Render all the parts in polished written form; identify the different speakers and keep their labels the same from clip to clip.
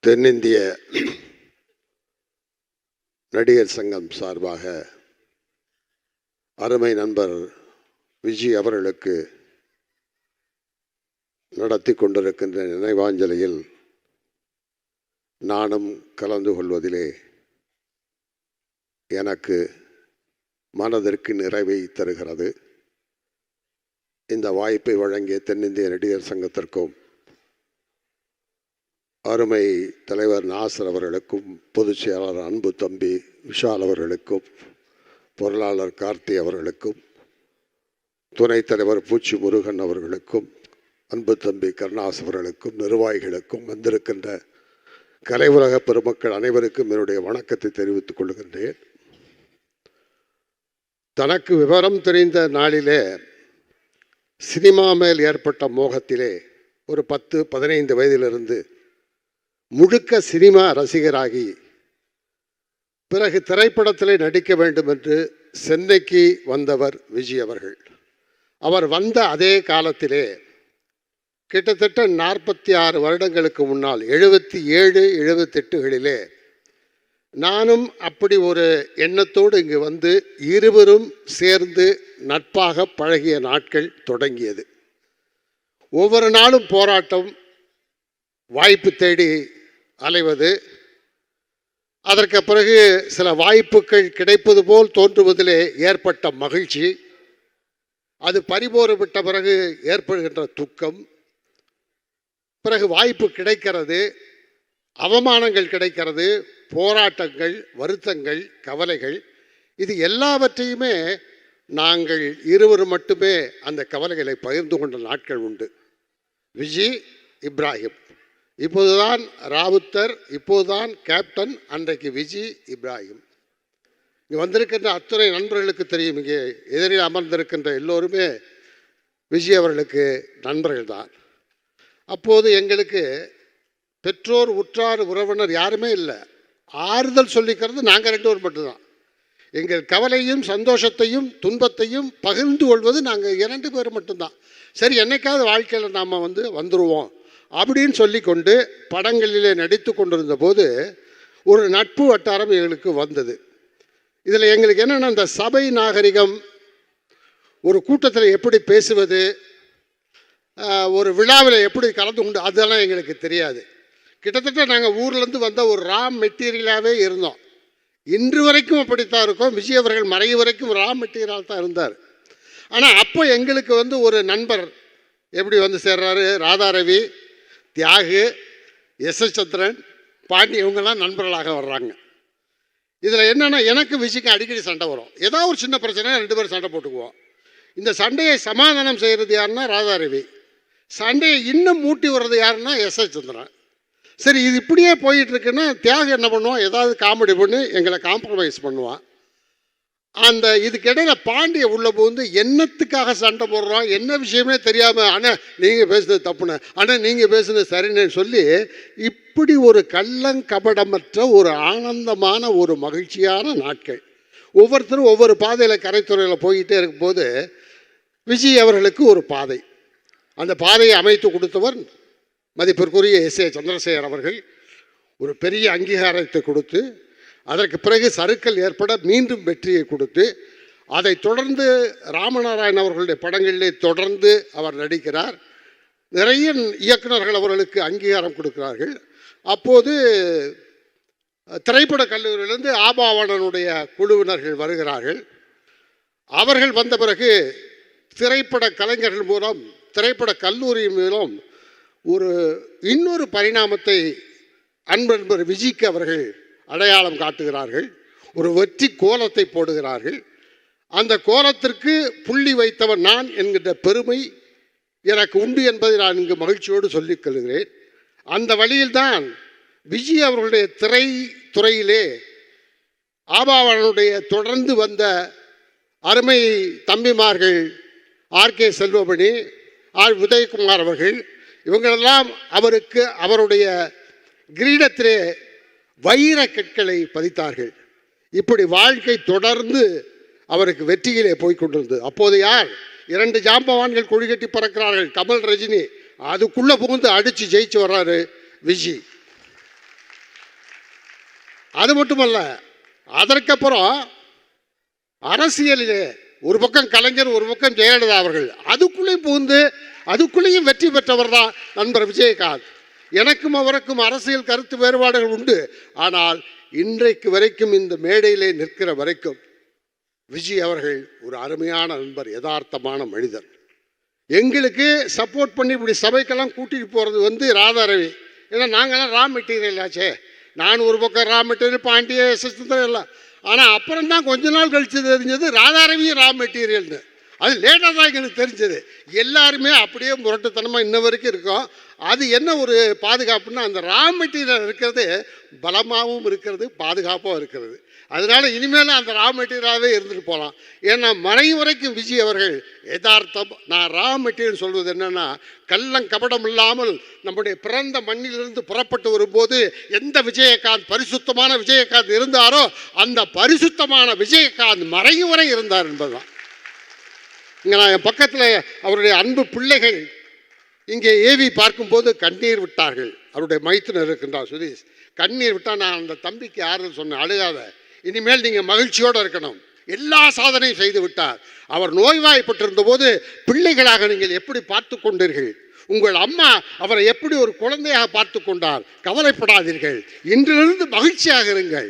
Speaker 1: தென்னிந்திய நடிகர் சங்கம் சார்பாக அருமை நண்பர் விஜி அவர்களுக்கு நடத்தி கொண்டிருக்கின்ற நினைவாஞ்சலியில் நானும் கலந்து கொள்வதிலே எனக்கு மனதிற்கு நிறைவை தருகிறது. இந்த வாய்ப்பை வழங்கிய தென்னிந்திய நடிகர் சங்கத்திற்கும் அருமை தலைவர் நாசர் அவர்களுக்கும், பொதுச் செயலாளர் அன்பு தம்பி விஷால் அவர்களுக்கும், பொருளாளர் கார்த்தி அவர்களுக்கும், துணைத் தலைவர் பூச்சி முருகன் அவர்களுக்கும், அன்பு தம்பி கருணாஸ் அவர்களுக்கும், நிர்வாகிகளுக்கும், வந்திருக்கின்ற கலை உலக பெருமக்கள் அனைவருக்கும் என்னுடைய வணக்கத்தை தெரிவித்துக் கொள்கின்றேன். தனக்கு விவரம் தெரிந்த நாளிலே சினிமா மேல் ஏற்பட்ட மோகத்திலே ஒரு 10-15 வயதிலிருந்து முழுக்க சினிமா ரசிகராகி பிறகு திரைப்படத்திலே நடிக்க வேண்டும் என்று சென்னைக்கு வந்தவர் விஜய் அவர்கள். அவர் வந்த அதே காலத்திலே கிட்டத்தட்ட 46 வருடங்களுக்கு முன்னால் 77-78களிலே நானும் அப்படி ஒரு எண்ணத்தோடு இங்கு வந்து இருவரும் சேர்ந்து நட்பாக பழகிய நாட்கள் தொடங்கியது. ஒவ்வொரு நாளும் போராட்டம், வாய்ப்பு தேடி அலைவது, அதற்கு பிறகு சில வாய்ப்புகள் கிடைப்பது போல் தோன்றுவதிலே ஏற்பட்ட மகிழ்ச்சி, அது பறிபோய்விட்ட பிறகு ஏற்படுகின்ற துக்கம், பிறகு வாய்ப்பு கிடைக்கிறது, அவமானங்கள் கிடைக்கிறது, போராட்டங்கள், வருத்தங்கள், கவலைகள், இது எல்லாவற்றையுமே நாங்கள் இருவரும் மட்டுமே அந்த கவலைகளை பகிர்ந்து கொண்ட நாட்கள் உண்டு. விஜி, இப்ராஹிம், இப்போதுதான் ராவுத்தர், இப்போதுதான் கேப்டன், அன்றைக்கு விஜி, இப்ராஹிம். இங்கே வந்திருக்கின்ற அத்துணை நண்பர்களுக்கு தெரியும். இங்கே எதிரில் அமர்ந்திருக்கின்ற எல்லோருமே விஜய் அவர்களுக்கு நண்பர்கள் தான். அப்போது எங்களுக்கு பெற்றோர், உற்றார், உறவினர் யாருமே இல்லை. ஆறுதல் சொல்லிக்கிறது நாங்கள் 2 பேர் மட்டும்தான். எங்கள் கவலையும் சந்தோஷத்தையும் துன்பத்தையும் பகிர்ந்து கொள்வது நாங்கள் 2 பேர் மட்டும்தான். சரி, என்னைக்காவது வாழ்க்கையில் நாம் வந்துடுவோம் அப்படின்னு சொல்லி கொண்டு படங்களிலே நடித்து கொண்டிருந்த போது ஒரு நட்பு வட்டாரம் எங்களுக்கு வந்தது. இதில் எங்களுக்கு என்னென்னா, இந்த சபை நாகரிகம், ஒரு கூட்டத்தில் எப்படி பேசுவது, ஒரு விழாவில் எப்படி கலந்து கொண்டு, அதெல்லாம் எங்களுக்கு தெரியாது. கிட்டத்தட்ட நாங்கள் ஊர்லேருந்து வந்த ஒரு ரா மெட்டீரியலாகவே இருந்தோம். இன்று வரைக்கும் அப்படித்தான் இருக்கோம். விஜய் அவர்கள் மறைவு வரைக்கும் ரா மெட்டீரியல் தான் இருந்தார். ஆனால் அப்போ எங்களுக்கு ஒரு நண்பர் எப்படி சேர்றாரு, ராதாரவி, தியாகு, எஸ்.எஸ். சந்திரன், பாண்டி, இவங்கெல்லாம் நண்பர்களாக வர்றாங்க. இதில் என்னென்னா, எனக்கு விஜய்க்கு அடிக்கடி சண்டை வரும். ஏதாவது ஒரு சின்ன பிரச்சனை 2 பேரும் சண்டை போட்டுக்குவோம். இந்த சண்டையை சமாதானம் செய்கிறது யாருன்னா ராதாரவி, சண்டையை இன்னும் மூட்டி வர்றது யாருன்னா எஸ்.எஸ். சந்திரன். சரி, இது இப்படியே போயிட்டுருக்குன்னா தியாகு என்ன பண்ணுவான், ஏதாவது காமெடி பண்ணி எங்களை காம்ப்ரமைஸ் பண்ணுவான். அந்த இதுக்கிடையில் பாண்டிய உள்ள போது என்னத்துக்காக சண்டை போடுறோம், என்ன விஷயமே தெரியாமல், அண்ணா நீங்கள் பேசுனது தப்புண்ணே, அண்ணா நீங்கள் பேசுனது சரின்னு சொல்லி இப்படி ஒரு கள்ளங்கபடமற்ற ஒரு ஆனந்தமான ஒரு மகிழ்ச்சியான நாட்கள். ஒவ்வொருத்தரும் ஒவ்வொரு பாதையில் கரைத்துறையில் போய்கிட்டே இருக்கும்போது விஜய் அவர்களுக்கு ஒரு பாதை, அந்த பாதையை அமைத்து கொடுத்தவர் மதிப்பிற்குரிய எஸ்.ஏ. சந்திரசேகர் அவர்கள். ஒரு பெரிய அங்கீகாரத்தை கொடுத்து, அதற்கு பிறகு சறுக்கல் ஏற்பட மீண்டும் வெற்றியை கொடுத்து, அதை தொடர்ந்து ராமநாராயணன் அவர்களுடைய படங்களிலே தொடர்ந்து அவர் நடிக்கிறார். நிறைய இயக்குநர்கள் அவர்களுக்கு அங்கீகாரம் கொடுக்கிறார்கள். அப்போது திரைப்பட கல்லூரியிலிருந்து ஆபாவணனுடைய குழுவினர்கள் வருகிறார்கள். அவர்கள் வந்த பிறகு திரைப்பட கலைஞர்கள் மூலம், திரைப்பட கல்லூரி மூலம் இன்னொரு பரிணாமத்தை அன்பர் விஜய்க்கு அவர்கள் அடையாளம் காட்டுகிறார்கள். ஒரு வெற்றி கோலத்தை போடுகிறார்கள். அந்த கோலத்திற்கு புள்ளி வைத்தவர் நான் என்கின்ற பெருமை எனக்கு உண்டு என்பதை நான் இங்கு மகிழ்ச்சியோடு சொல்லிக் கொள்கிறேன். அந்த வழியில்தான் விஜய் அவர்களுடைய திரைத்துறையிலே ஆபாவனுடைய தொடர்ந்து வந்த அருமை தம்பிமார்கள் ஆர்.கே. செல்வமணி, ஆர். உதயகுமார் அவர்கள், இவங்களெல்லாம் அவருக்கு அவருடைய கிரீடத்திலே வைர கற்களை பதித்தார்கள். இப்படி வாழ்க்கை தொடர்ந்து அவருக்கு வெற்றியிலே போய்கொண்டிருந்தது. அப்போது யார் 2 ஜாம்பவான்கள் கொடி கட்டி பறக்கிறார்கள், கமல், ரஜினி. அதுக்குள்ளே புகுந்து அடித்து ஜெயிச்சு வர்றாரு விஜய். அது மட்டுமல்ல, அதற்கப்புறம் அரசியலிலே ஒரு பக்கம் கலைஞர், ஒரு பக்கம் ஜெயலலிதா அவர்கள், அதுக்குள்ளேயும் புகுந்து அதுக்குள்ளேயும் வெற்றி பெற்றவர் தான் நண்பர் விஜயகாந்த். எனக்கும் அவருக்கும் அரசியல் கருத்து வேறுபாடுகள் உண்டு. ஆனால் இன்றைக்கு வரைக்கும் இந்த மேடையிலே நிற்கிற வரைக்கும் விஜய் அவர்கள் ஒரு அருமையான நண்பர், யதார்த்தமான மனிதர். எங்களுக்கு சப்போர்ட் பண்ணி இப்படி சபைக்கெல்லாம் கூட்டிகிட்டு போகிறது ராதாரவி. ஏன்னா நாங்கள்லாம் ரா மெட்டீரியல் ஆச்சே. நான் ஒரு பக்கம் ரா மெட்டீரியல், பாண்டிய சிஸ்டம் எல்லாம். ஆனால் அப்புறம் தான் கொஞ்ச நாள் கழித்து தெரிஞ்சது ராதாரவியும் ரா மெட்டீரியல்னு. அது லேட்டாக தான் எங்களுக்கு தெரிஞ்சது. எல்லாருமே அப்படியே முரட்டுத்தனமாக இன்ன வரைக்கும் இருக்கோம். அது என்ன ஒரு பாதுகாப்புன்னா, அந்த ரா மெட்டீரியல் இருக்கிறது பலமாகவும் இருக்கிறது, பாதுகாப்பாகவும் இருக்கிறது. அதனால் இனிமேலும் அந்த ரா மெட்டீரியலாகவே இருந்துட்டு போகலாம். ஏன்னா மறையும் வரைக்கும் விஜய் அவர்கள் யதார்த்தம். நான் ரா மெட்டீரியல் சொல்வது என்னென்னா, கள்ளம் கபடம் இல்லாமல் நம்முடைய பிறந்த மண்ணிலிருந்து புறப்பட்டு வரும்போது எந்த விஜயகாந்த் பரிசுத்தமான விஜயகாந்த் இருந்தாரோ அந்த பரிசுத்தமான விஜயகாந்த் மறையும் வரை இருந்தார் என்பதுதான். இங்கே நான் என் பக்கத்தில் அவருடைய அன்பு பிள்ளைகள் இங்கே ஏவி பார்க்கும்போது கண்ணீர் விட்டார்கள். அவருடைய மைத்துனர் இருக்கின்றார் சுதீஷ். கண்ணீர் விட்டால் நான் அந்த தம்பிக்கு யாருன்னு சொன்னேன், அழுகாத, இனிமேல் நீங்கள் மகிழ்ச்சியோடு இருக்கணும். எல்லா சாதனையும் செய்து விட்டார். அவர் நோய்வாய்ப்பட்டிருந்த போது பிள்ளைகளாக நீங்கள் எப்படி பார்த்து கொண்டீர்கள்? உங்கள் அம்மா அவரை எப்படி ஒரு குழந்தையாக பார்த்து கொண்டார். கவலைப்படாதீர்கள், இன்றிலிருந்து மகிழ்ச்சியாக இருங்கள்.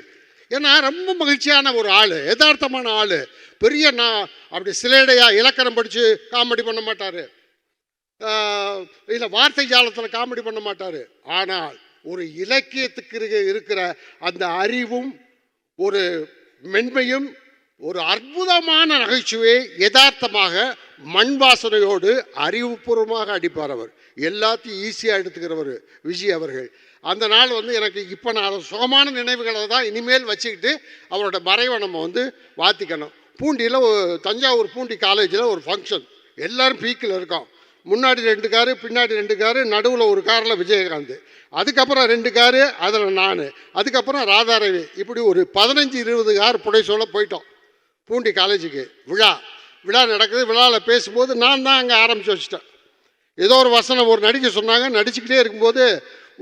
Speaker 1: ஏன்னா ரொம்ப மகிழ்ச்சியான ஒரு ஆள், யதார்த்தமான ஆள். பெரிய நான் அப்படி சிலேடையாக இலக்கணம் படித்து காமெடி பண்ண மாட்டார், இல்லை வார்த்தை ஜாலத்தில் காமெடி பண்ண மாட்டார். ஆனால் ஒரு இலக்கியத்துக்கு இருக்கிற அந்த அறிவும் ஒரு மென்மையும் ஒரு அற்புதமான நகைச்சுவையை யதார்த்தமாக மண் வாசனையோடு அறிவுபூர்வமாக அடிப்பார். அவர் எல்லாத்தையும் ஈஸியாக எடுத்துக்கிறவர் விஜய் அவர்கள். அந்த நாள் எனக்கு இப்போ நான் சுகமான நினைவுகளை தான் இனிமேல் வச்சுக்கிட்டு அவரோட மறைவை நம்ம வாத்திக்கணும். பூண்டியில் தஞ்சாவூர் பூண்டி காலேஜில் ஒரு ஃபங்க்ஷன், எல்லோரும் பீக்கில் இருக்கோம். முன்னாடி 2 காரு, பின்னாடி 2 காரு, நடுவில் ஒரு காரில் விஜயகாந்த், அதுக்கப்புறம் 2 காரு, அதில் நான், அதுக்கப்புறம் ராதாரவி, இப்படி ஒரு 15-20 கார் புடைசோல போயிட்டோம் பூண்டி காலேஜுக்கு. விழா நடக்குது. விழாவில் பேசும்போது நான் தான் அங்கே ஆரம்பித்து வச்சுட்டேன். ஏதோ ஒரு வசனம் ஒரு நடிக்க சொன்னாங்க. நடிச்சுக்கிட்டே இருக்கும்போது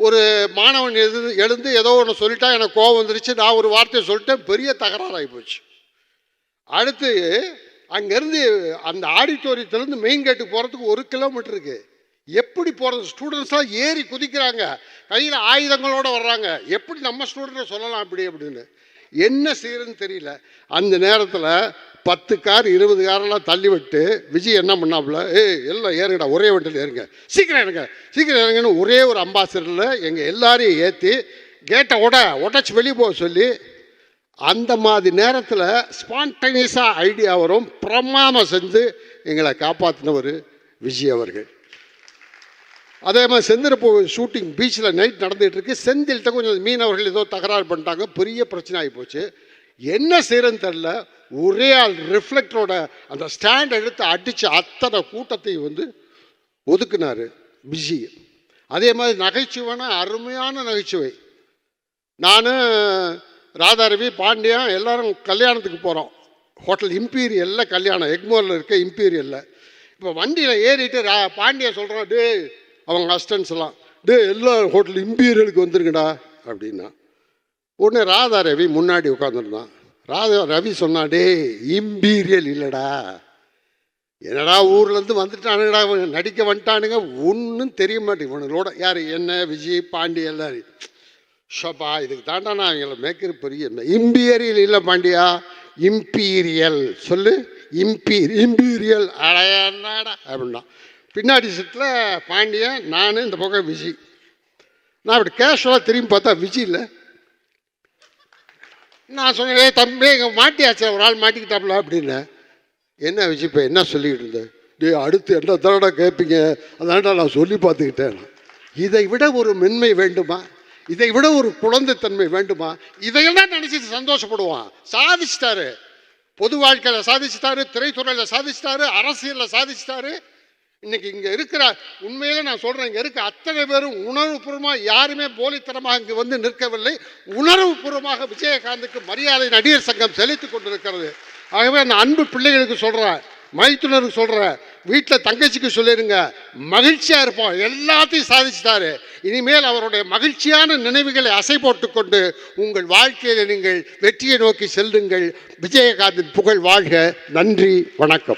Speaker 1: ஒரு மாணவன் எழுந்து ஏதோ ஒன்று சொல்லிட்டா எனக்கு கோவம் வந்துருச்சு. நான் ஒரு வார்த்தையை சொல்லிட்டேன், பெரிய தகராறாகி போச்சு. அடுத்து அங்கேருந்து அந்த ஆடிட்டோரியத்திலேருந்து மெயின் கேட்டுக்கு போகிறதுக்கு 1 கிலோமீட்டர் இருக்குது. எப்படி போகிறது? ஸ்டூடெண்ட்ஸ்லாம் ஏறி குதிக்கிறாங்க, கையில் ஆயுதங்களோடு வர்றாங்க. எப்படி நம்ம ஸ்டூடெண்ட்டை சொல்லலாம் அப்படின்னு என்ன செய்யறதுன்னு தெரியல. அந்த நேரத்தில் 10 கார் 20 காரெல்லாம் தள்ளி விட்டு விஜய் என்ன பண்ணாப்புல, எல்லாம் ஏறுங்கடா, ஒரே வண்டியில் ஏறுங்க, சீக்கிரம் இறங்குன்னு ஒரே ஒரு அம்பாசிடரில் எங்கள் எல்லாரையும் ஏற்றி கேட்டை உடச்சி வெளியே போக சொல்லி, அந்த மாதிரி நேரத்தில் ஸ்பான்டேனியஸாக ஐடியா வரும், பிரமாதம் செஞ்சு எங்களை காப்பாற்றினவர் விஜய் அவர்கள். அதே மாதிரி செந்திரப்பூ ஷூட்டிங் பீச்சில் நைட் நடந்துகிட்டு இருக்கு. செந்தில்கிட்ட கொஞ்சம் மீனவர்கள் ஏதோ தகராறு பண்ணிட்டாங்க, பெரிய பிரச்சனை ஆகி போச்சு. என்ன செய்யறதுன்னு தெரில. ஒரே ஆள் ரிஃப்ளெக்டரோட அந்த ஸ்டாண்ட் எடுத்து அடித்து அத்தனை கூட்டத்தையும் ஒதுக்குனார் விஜய். அதே மாதிரி நகைச்சுவைனா அருமையான நகைச்சுவை. நான் ராதாரவி பாண்டியா எல்லாரும் கல்யாணத்துக்கு போகிறோம். ஹோட்டல் இம்பீரியலில் கல்யாணம், எக்மோரில் இருக்க இம்பீரியலில். இப்போ வண்டியில் ஏறிட்டு பாண்டியா சொல்கிறோம், டே அவங்க அசிஸ்டன்ஸ் எல்லாம், எல்லாம் ஹோட்டல் இம்பீரியலுக்கு வந்துருங்கடா அப்படின்னா. உடனே ராதாரவி முன்னாடி உட்காந்துருந்தான். ரவி சொன்னா, டே இம்பீரியல் இல்லைடா, என்னடா ஊர்லேருந்து வந்துட்டானுங்கடா, நடிக்க வந்துட்டானுங்க, ஒன்றும் தெரிய மாட்டேங்க இவனுங்களோட. யார்? என்ன, விஜய், பாண்டி எல்லாரும். ஷப்பா, இதுக்கு தாண்டா நான் எங்களை மேய்க்கிற பெரிய இம்பீரியல் இல்லை பாண்டியா, இம்பீரியல் சொல்லு, இம்பீரியல் அடையாடா அப்படின்னா. பின்னாடி சீட்டில் பாண்டியன், நான், இந்த பக்கம் விஜய். நான் அப்படி கேஷுவலாக திரும்பி பார்த்தா விஜய் இல்லை. நான் சொன்னேன், தம்பி இங்கே மாட்டியாச்சு, ஒரு ஆள் மாட்டிக்கிட்டாப்புல அப்படின்னு. என்ன விஜய் இப்போ என்ன சொல்லிக்கிட்டு இருந்தேன்? அடுத்து என்ன தடவை கேட்பீங்க, அதான்டா நான் சொல்லி பார்த்துக்கிட்டேன். இதை விட ஒரு மென்மை வேண்டுமா? இதை விட ஒரு குழந்தைத்தன்மை வேண்டுமா? இதையெல்லாம் நினச்சிட்டு சந்தோஷப்படுவான். சாதிச்சிட்டாரு, பொது வாழ்க்கையில் சாதிச்சிட்டாரு, திரைத்துறையில் சாதிச்சிட்டாரு, அரசியலில் சாதிச்சிட்டாரு. இன்னைக்கு இங்கே இருக்கிற, உண்மையிலே நான் சொல்கிறேன், இங்கே இருக்க அத்தனை பேரும் உணர்வுபூர்வமாக, யாருமே போலித்தனமாக இங்கே நிற்கவில்லை. உணர்வுபூர்வமாக விஜயகாந்துக்கு மரியாதை நடிகர் சங்கம் செலுத்தி கொண்டிருக்கிறது. ஆகவே அந்த அன்பு பிள்ளைகளுக்கு சொல்கிறேன், மைத்துனருக்கு சொல்கிறேன், வீட்டில் தங்கச்சிக்கு சொல்லிடுங்க, மகிழ்ச்சியாக இருப்போம், எல்லாத்தையும் சாதிச்சிட்டாரு. இனிமேல் அவருடைய மகிழ்ச்சியான நினைவுகளை அசை போட்டுக்கொண்டு உங்கள் வாழ்க்கையில் நீங்கள் வெற்றியை நோக்கி செல்லுங்கள். விஜயகாந்தின் புகழ் வாழ்க. நன்றி, வணக்கம்.